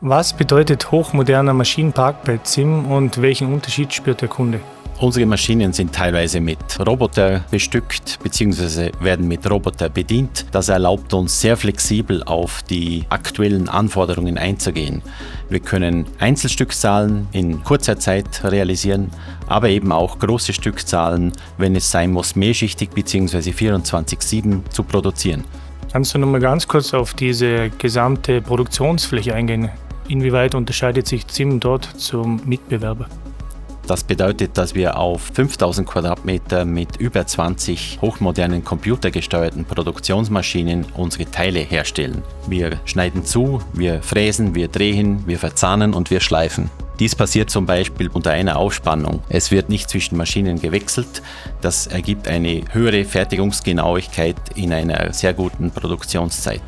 Was bedeutet hochmoderner Maschinenpark bei ZIM und welchen Unterschied spürt der Kunde? Unsere Maschinen sind teilweise mit Roboter bestückt bzw. werden mit Roboter bedient. Das erlaubt uns sehr flexibel auf die aktuellen Anforderungen einzugehen. Wir können Einzelstückzahlen in kurzer Zeit realisieren, aber eben auch große Stückzahlen, wenn es sein muss, mehrschichtig bzw. 24/7 zu produzieren. Kannst du noch mal ganz kurz auf diese gesamte Produktionsfläche eingehen? Inwieweit unterscheidet sich ZIM dort zum Mitbewerber? Das bedeutet, dass wir auf 5000 Quadratmeter mit über 20 hochmodernen computergesteuerten Produktionsmaschinen unsere Teile herstellen. Wir schneiden zu, wir fräsen, wir drehen, wir verzahnen und wir schleifen. Dies passiert zum Beispiel unter einer Aufspannung. Es wird nicht zwischen Maschinen gewechselt. Das ergibt eine höhere Fertigungsgenauigkeit in einer sehr guten Produktionszeit.